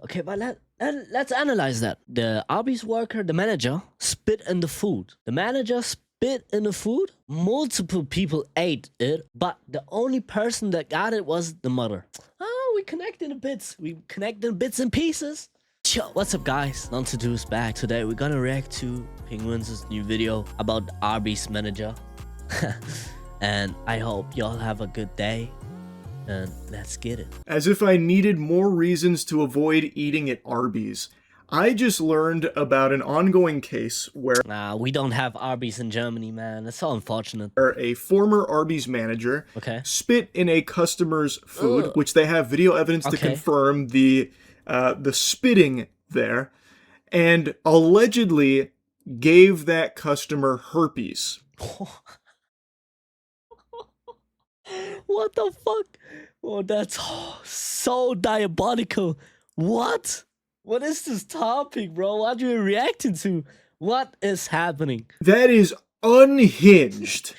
Okay, but let's analyze that. The Arby's worker, the manager, spit in the food. The manager spit in the food. Multiple people ate it, but the only person that got it was the mother. Oh, we connected the bits. We connected bits and pieces. Yo, what's up, guys? nonetodo is back. Today we're gonna react to Penguin's new video about Arby's manager. And I hope y'all have a good day. And let's get it. As if I needed more reasons to avoid eating at Arby's. I just learned about an ongoing case where We don't have Arby's in Germany, man. It's so unfortunate. a former Arby's manager spit in a customer's food, which they have video evidence to confirm the spitting there, and allegedly gave that customer herpes. What the fuck? Oh, that's so diabolical. What? What is this topic, bro? What are you reacting to? What is happening? That is unhinged.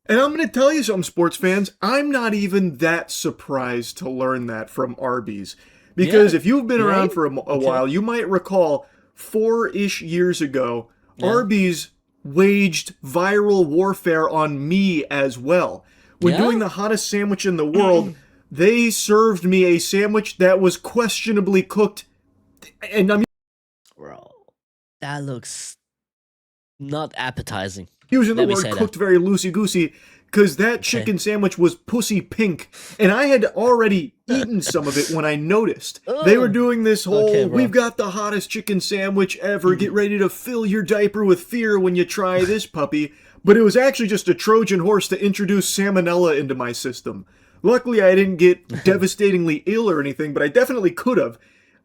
And I'm going to tell you something, sports fans. I'm not even that surprised to learn that from Arby's. Because if you've been around for a while, you might recall 4-ish years ago, Arby's waged viral warfare on me as well. When doing the hottest sandwich in the world, they served me a sandwich that was questionably cooked. And I mean, bro, that looks not appetizing. Using the word cooked very loosey-goosey, because that chicken sandwich was pussy pink, and I had already eaten some of it when I noticed. They were doing this whole, we've got the hottest chicken sandwich ever, get ready to fill your diaper with fear when you try this puppy. But it was actually just a Trojan horse to introduce salmonella into my system. Luckily, I didn't get devastatingly ill or anything, but I definitely could have.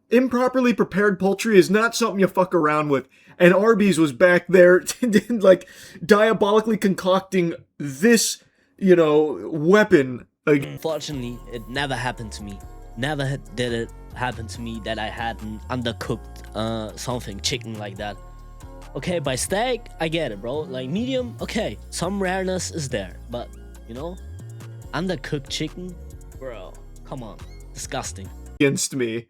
Improperly prepared poultry is not something you fuck around with. And Arby's was back there, like, diabolically concocting this, you know, weapon. Unfortunately, it never happened to me. Never did it happen to me that I had an undercooked something, chicken like that. Okay, by steak, I get it, bro. Like, medium, okay. Some rareness is there. But, you know, undercooked chicken? Bro, come on. Disgusting. Against me.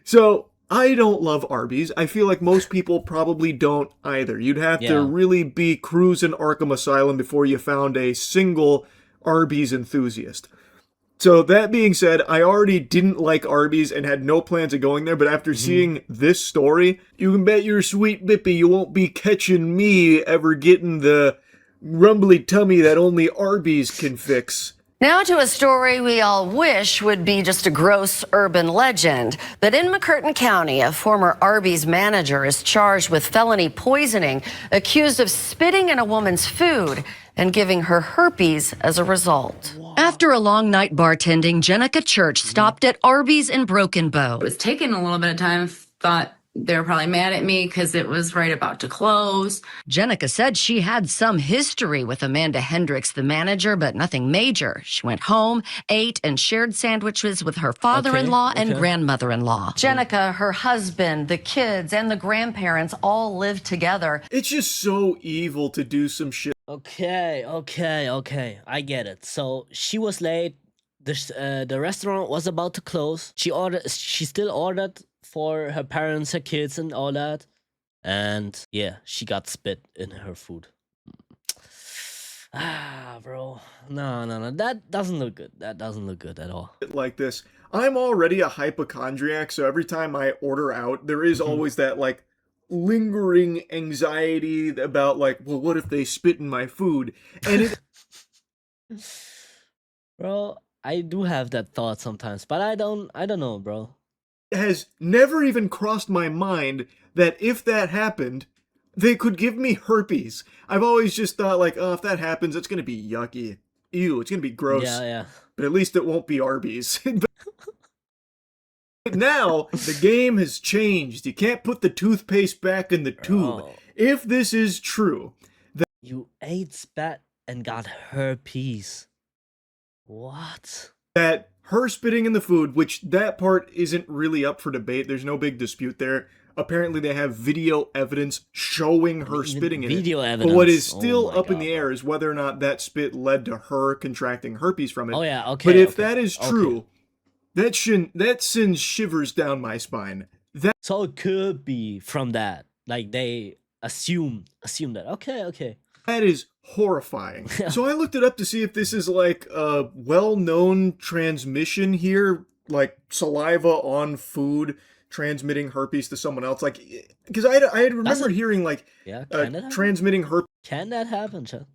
So, I don't love Arby's. I feel like most people probably don't either. You'd have to really be cruising Arkham Asylum before you found a single Arby's enthusiast. So, that being said, I already didn't like Arby's and had no plans of going there, but after seeing this story, you can bet your sweet bippy you won't be catching me ever getting the rumbly tummy that only Arby's can fix. Now to a story we all wish would be just a gross urban legend. But in McCurtain County, a former Arby's manager is charged with felony poisoning, accused of spitting in a woman's food and giving her herpes as a result. After a long night bartending, Jenica Church stopped at Arby's in Broken Bow. It was taking a little bit of time. Thought they were probably mad at me because it was right about to close. Jenica said she had some history with Amanda Hendricks, the manager, but nothing major. She went home, ate, and shared sandwiches with her father-in-law and grandmother-in-law. Jenica, her husband, the kids, and the grandparents all lived together. It's just so evil to do some shit. Okay. I get it. So, she was late. The restaurant was about to close. She still ordered for her parents, her kids, and all that. And yeah, she got spit in her food. Bro. No. That doesn't look good. That doesn't look good at all. Like this. I'm already a hypochondriac, so every time I order out, there is always that, like, lingering anxiety about, like, well, what if they spit in my food? And it... Bro, I do have that thought sometimes, but I don't know, bro. Has never even crossed my mind that if that happened, they could give me herpes. I've always just thought, like, oh, if that happens, it's going to be yucky. Ew, it's going to be gross. Yeah. But at least it won't be Arby's. But now, the game has changed. You can't put the toothpaste back in the tube. If this is true, that you ate spat and got herpes. What? That her spitting in the food, which that part isn't really up for debate. There's no big dispute there. Apparently, they have video evidence showing her spitting in it. Evidence. But what is still up in the air is whether or not that spit led to her contracting herpes from it. Oh, yeah, okay. But if that is true, That sends shivers down my spine. So it could be from that. Like they assume that. Okay. That is horrifying. So I looked it up to see if this is like a well-known transmission here, like saliva on food transmitting herpes to someone else. Like, because I had remembered hearing like Yeah, can that happen? transmitting Can that happen, Chad?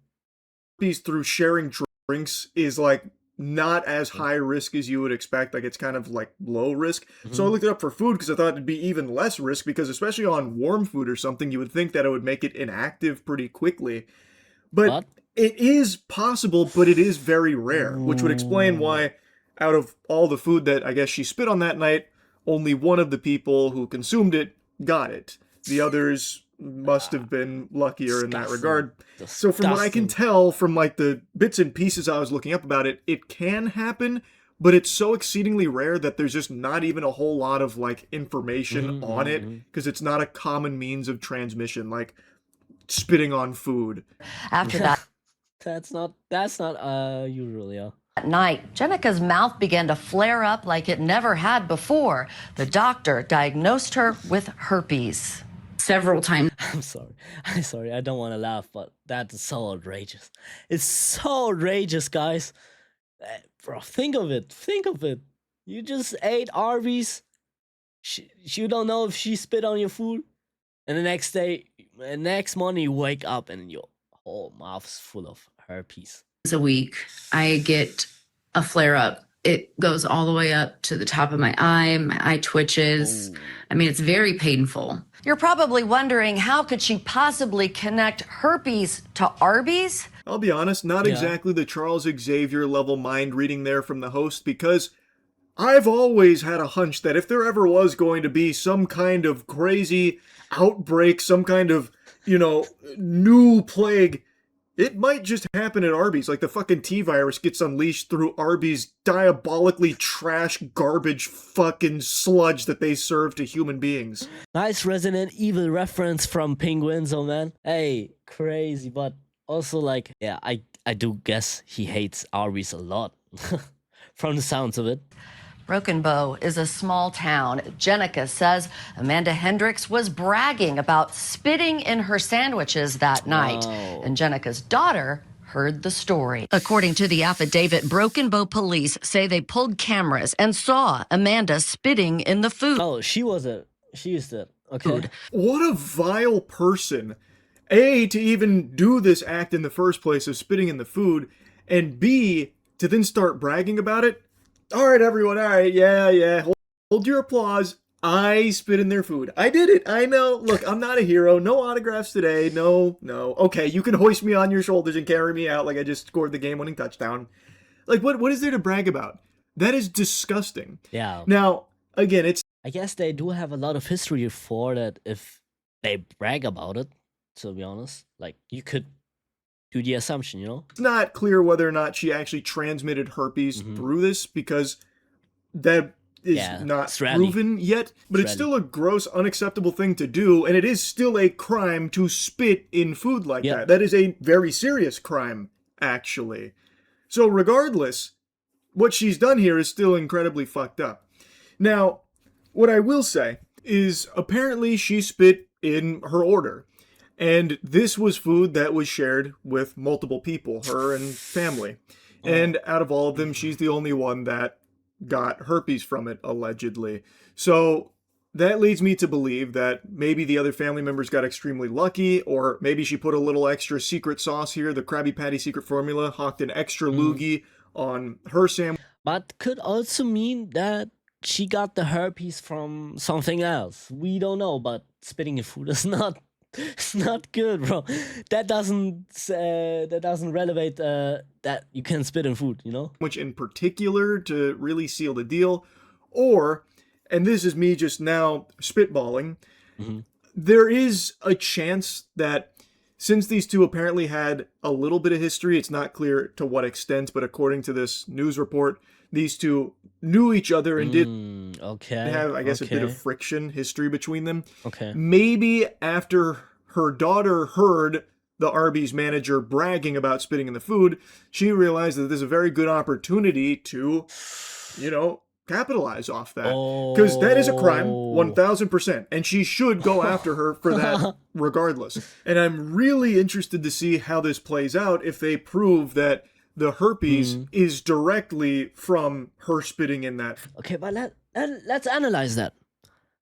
herpes through sharing drinks is like not as high risk as you would expect. Like it's kind of like low risk. So I looked it up for food because I thought it'd be even less risk, because especially on warm food or something, you would think that it would make it inactive pretty quickly. But it is possible, but it is very rare, which would explain why out of all the food that I guess she spit on that night, only one of the people who consumed it got it. The others must have been luckier in that regard. So from what I can tell from like the bits and pieces I was looking up about it, it can happen, but it's so exceedingly rare that there's just not even a whole lot of like information on it, because it's not a common means of transmission, like spitting on food. After that That's not usual, yeah. At night, Jenica's mouth began to flare up like it never had before. The doctor diagnosed her with herpes. Several times. I'm sorry. I don't want to laugh, but that's so outrageous. It's so outrageous, guys. Bro, think of it. You just ate Arby's. You don't know if she spit on your food, and the next morning you wake up and your whole mouth's full of herpes. A week, I get a flare up. It goes all the way up to the top of my eye twitches. I mean, it's very painful. You're probably wondering, how could she possibly connect herpes to Arby's? I'll be honest, not exactly the Charles Xavier level mind reading there from the host, because I've always had a hunch that if there ever was going to be some kind of crazy outbreak, some kind of, new plague, it might just happen at Arby's. Like the fucking T-virus gets unleashed through Arby's diabolically trash garbage fucking sludge that they serve to human beings. Nice Resident Evil reference from Penguins, oh man. Hey, crazy, but also like, yeah, I do guess he hates Arby's a lot. From the sounds of it. Broken Bow is a small town. Jenica says Amanda Hendricks was bragging about spitting in her sandwiches that night. And Jenica's daughter heard the story. According to the affidavit, Broken Bow police say they pulled cameras and saw Amanda spitting in the food. Oh, she used it. Okay. What a vile person. A, to even do this act in the first place of spitting in the food, and B, to then start bragging about it. All right, everyone. All right. Yeah. Hold your applause. I spit in their food. I did it. I know. Look, I'm not a hero. No autographs today. No. Okay, you can hoist me on your shoulders and carry me out like I just scored the game-winning touchdown. Like, what is there to brag about? That is disgusting. Yeah. Now, again, I guess they do have a lot of history for that if they brag about it, to be honest. Like, you could do the assumption, It's not clear whether or not she actually transmitted herpes through this, because that is not proven yet. But it's still a gross, unacceptable thing to do, and it is still a crime to spit in food like that. That is a very serious crime, actually. So regardless, what she's done here is still incredibly fucked up. Now, what I will say is apparently she spit in her order. And this was food that was shared with multiple people, her and family. And out of all of them, she's the only one that got herpes from it, allegedly. So that leads me to believe that maybe the other family members got extremely lucky, or maybe she put a little extra secret sauce here, the Krabby Patty secret formula, hawked an extra loogie on her sandwich. But could also mean that she got the herpes from something else. We don't know, but spitting in food is not... It's not good, bro. That doesn't relevate that you can spit in food, Which in particular to really seal the deal. Or, and this is me just now spitballing, there is a chance that since these two apparently had a little bit of history, it's not clear to what extent, but according to this news report, these two knew each other and did have, I guess, a bit of friction history between them. Okay. Maybe after her daughter heard the Arby's manager bragging about spitting in the food, she realized that this is a very good opportunity to, capitalize off that. Because that is a crime, Oh. 1000%. And she should go after her for that regardless. And I'm really interested to see how this plays out if they prove that the herpes is directly from her spitting in that. Okay, but let's analyze that.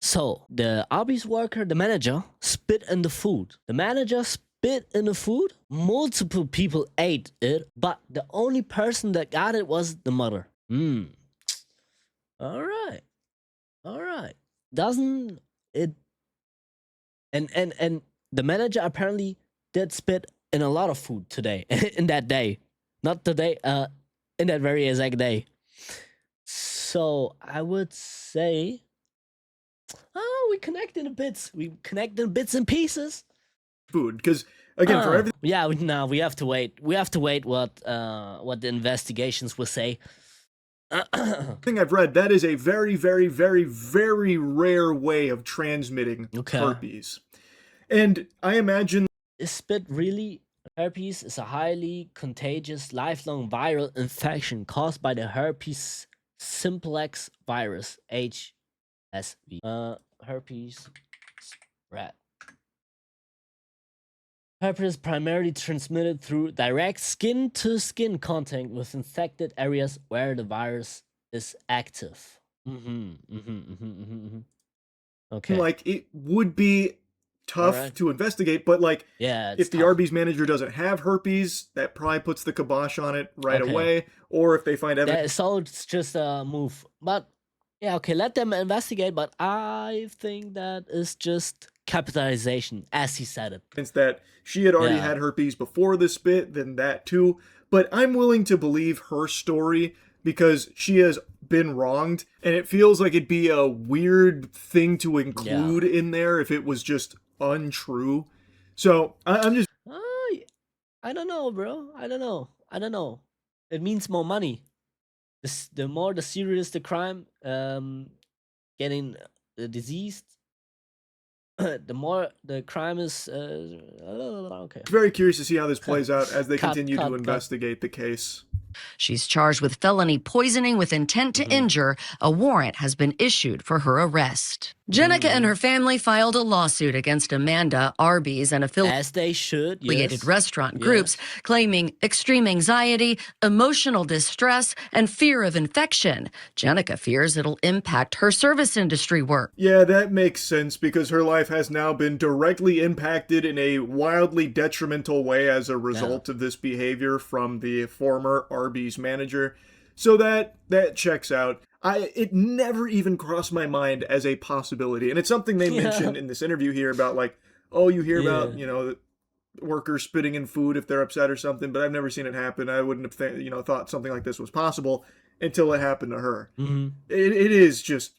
So, the Arby's worker, the manager, spit in the food. The manager spit in the food. Multiple people ate it, but the only person that got it was the mother. All right. Doesn't it? And the manager apparently did spit in a lot of food today, in that day. Not today, in that very exact day. So I would say, we connect in the bits. We connect in bits and pieces. Food, because again, for everything. Yeah, we have to wait. We have to wait what the investigations will say. Thing I've read, that is a very, very, very, very rare way of transmitting herpes. And I imagine Is spit really? Herpes is a highly contagious, lifelong viral infection caused by the herpes simplex virus, HSV. Herpes spread. Herpes is primarily transmitted through direct skin-to-skin contact with infected areas where the virus is active. Okay. like it would be tough to investigate, but like if the Arby's manager doesn't have herpes, that probably puts the kibosh on it right away. Or if they find evidence, so it's just a move. But yeah, okay, let them investigate. But I think that is just capitalization, as he said it. that she had already had herpes before the spit, then that too. But I'm willing to believe her story because she has been wronged, and it feels like it'd be a weird thing to include in there if it was just untrue. So I'm just I don't know, bro. I don't know. It means more money. The more the serious the crime, getting diseased, the more the crime is. Okay. very curious to see how this plays out as they continue to investigate the case. She's charged with felony poisoning with intent to injure. A warrant has been issued for her arrest. Jenica and her family filed a lawsuit against Amanda, Arby's, and As they should, affiliated restaurant groups, claiming extreme anxiety, emotional distress, and fear of infection. Jenica fears it'll impact her service industry work. Yeah, that makes sense because her life has now been directly impacted in a wildly detrimental way as a result of this behavior from the former Arby's manager. So that checks out. It never even crossed my mind as a possibility. And it's something they mentioned in this interview here about like, oh, you hear about, workers spitting in food if they're upset or something, but I've never seen it happen. I wouldn't have thought something like this was possible until it happened to her. It is just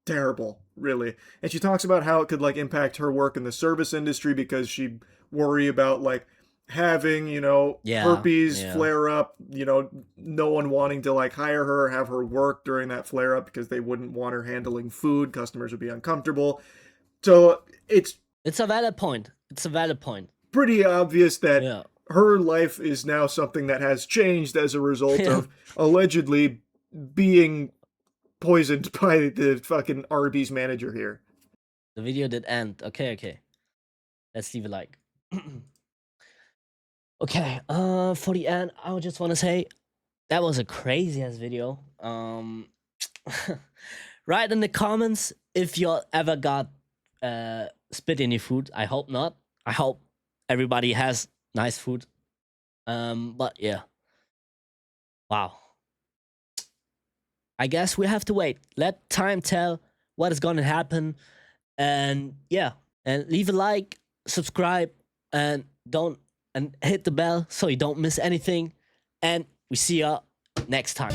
terrible, really. And she talks about how it could like impact her work in the service industry because she'd worry about like having, herpes flare up, no one wanting to like hire her or have her work during that flare up because they wouldn't want her handling food. Customers would be uncomfortable. So it's a valid point. It's a valid point. Pretty obvious that her life is now something that has changed as a result of allegedly being poisoned by the fucking Arby's manager here. The video did end. Okay. Let's leave a like. Okay, for the end, I just want to say that was a crazy ass video. Write in the comments if you ever got spit in your food. I hope not. I hope everybody has nice food. But yeah. Wow. I guess we have to wait. Let time tell what is gonna happen. And yeah. And leave a like, subscribe, and hit the bell so you don't miss anything. And we see ya next time.